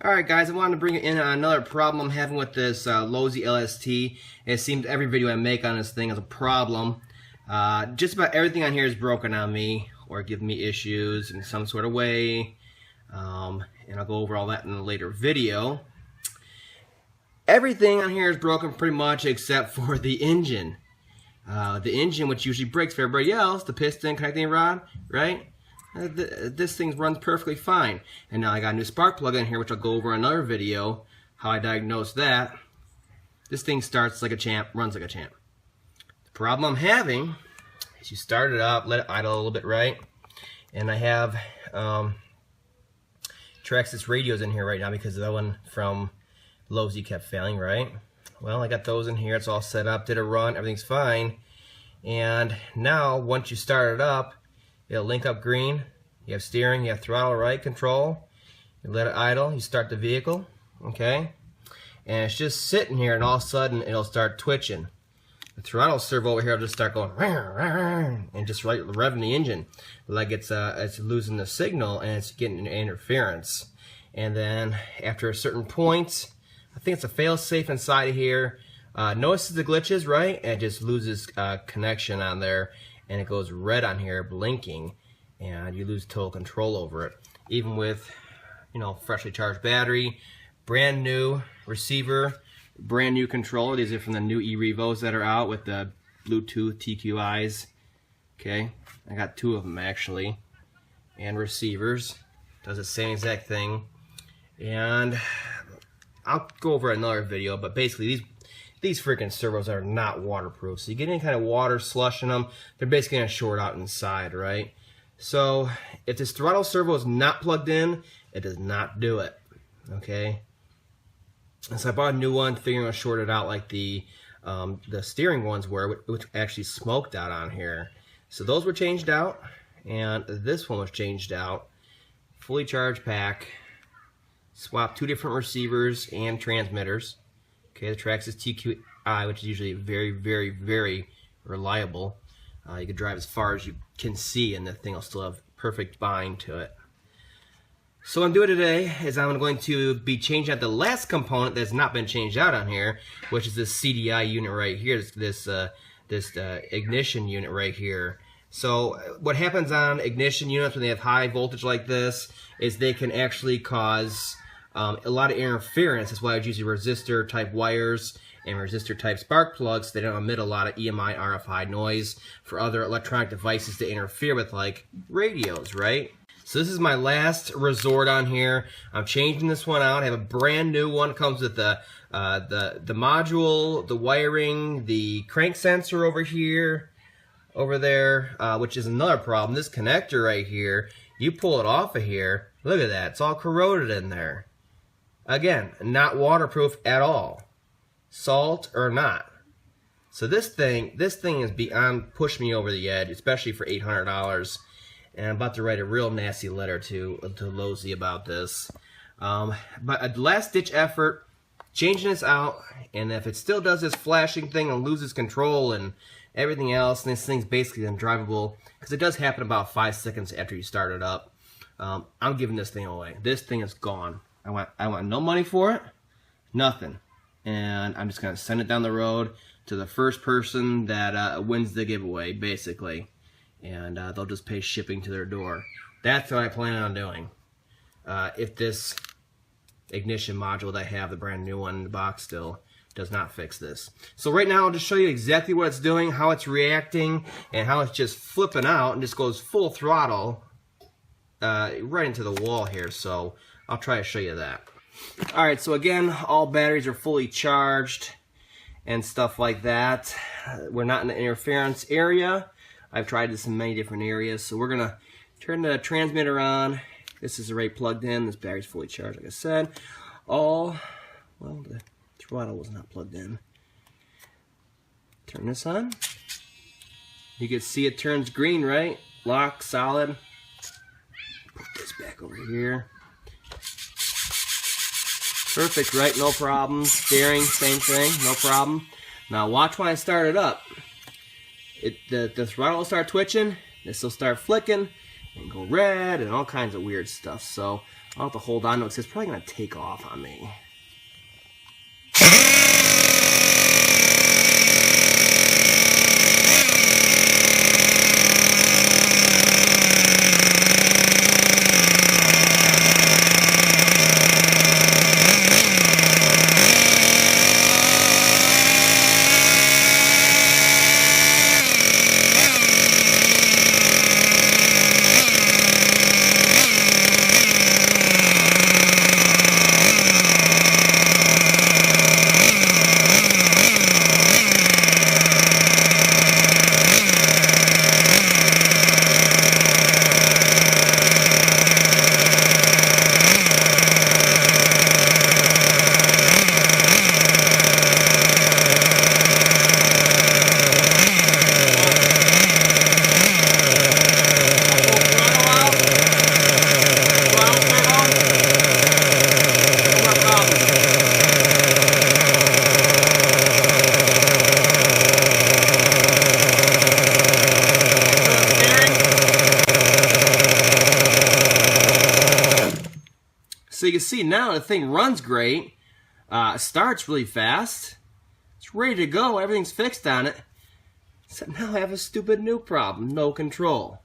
Alright guys, I wanted to bring in another problem I'm having with this Losi LST. It seems every video I make on this thing is a problem. Just about everything on here is broken on me or giving me issues in some sort of way. And I'll go over all that in a later video. Everything on here is broken pretty much except for the engine. The engine, which usually breaks for everybody else, the piston connecting rod, right? This thing runs perfectly fine. And now I got a new spark plug in here, which I'll go over in another video, how I diagnosed that. This thing starts like a champ, runs like a champ. The problem I'm having is you start it up, let it idle a little bit, right? And I have Traxxas radios in here right now because that one from Losi kept failing, right? Well, I got those in here, it's all set up, did a run, everything's fine. And now, once you start it up, it'll link up green. You have steering, you have throttle, right, control. You let it idle, you start the vehicle, okay? And it's just sitting here, and all of a sudden, it'll start twitching. The throttle servo over here will just start going, and just revving the engine. Like it's losing the signal, and it's getting interference. And then, after a certain point, I think it's a fail-safe inside of here. Notices the glitches, right? And it just loses connection on there. And it goes red on here, blinking, and you lose total control over it. Even with, you know, freshly charged battery, brand new receiver, brand new controller. These are from the new eRevos that are out with the Bluetooth TQIs. Okay, I got two of them actually, and receivers. Does the same exact thing, and I'll go over another video. But basically, these freaking servos are not waterproof. So you get any kind of water slush in them, they're basically going to short out inside, right? So if this throttle servo is not plugged in, it does not do it, okay? And so I bought a new one, figuring I'll short it out like the steering ones were, which actually smoked out on here. So those were changed out, and this one was changed out. Fully charged pack. Swapped two different receivers and transmitters. Okay, the Traxxas TQI, which is usually very, very, very reliable. You can drive as far as you can see, and the thing will still have perfect bind to it. So what I'm doing today is I'm going to be changing out the last component that's not been changed out on here, which is this CDI unit right here, this ignition unit right here. So what happens on ignition units when they have high voltage like this is they can actually cause a lot of interference. That's why I use resistor type wires and resistor type spark plugs. They don't emit a lot of EMI, RFI noise for other electronic devices to interfere with, like radios, right? So this is my last resort on here. I'm changing this one out. I have a brand new one. It comes with the module, the wiring, the crank sensor over here, over there, which is another problem. This connector right here, you pull it off of here, look at that, it's all corroded in there. Again, not waterproof at all, salt or not. So this thing is beyond push me over the edge, especially for $800. And I'm about to write a real nasty letter to Losi about this. But a last-ditch effort, changing this out, and if it still does this flashing thing and loses control and everything else, and this thing's basically undrivable, because it does happen about 5 seconds after you start it up, I'm giving this thing away. This thing is gone. I want no money for it, nothing, and I'm just gonna send it down the road to the first person that wins the giveaway, basically, and they'll just pay shipping to their door. That's what I plan on doing. If this ignition module that I have, the brand new one in the box still, does not fix this. So right now I'll just show you exactly what it's doing, how it's reacting, and how it's just flipping out and just goes full throttle right into the wall here. So I'll try to show you that. Alright, so again, all batteries are fully charged and stuff like that. We're not in the interference area. I've tried this in many different areas. So we're going to turn the transmitter on. This is already plugged in. This battery's fully charged, like I said. Well, the throttle was not plugged in. Turn this on. You can see it turns green, right? Lock, solid. Put this back over here. Perfect, right? No problem. Steering, same thing, no problem. Now watch when I start it up. The throttle will start twitching. This will start flicking, and go red and all kinds of weird stuff. So I'll have to hold on to it because it's probably going to take off on me. So you can see now the thing runs great, starts really fast, it's ready to go, everything's fixed on it, except now I have a stupid new problem, no control.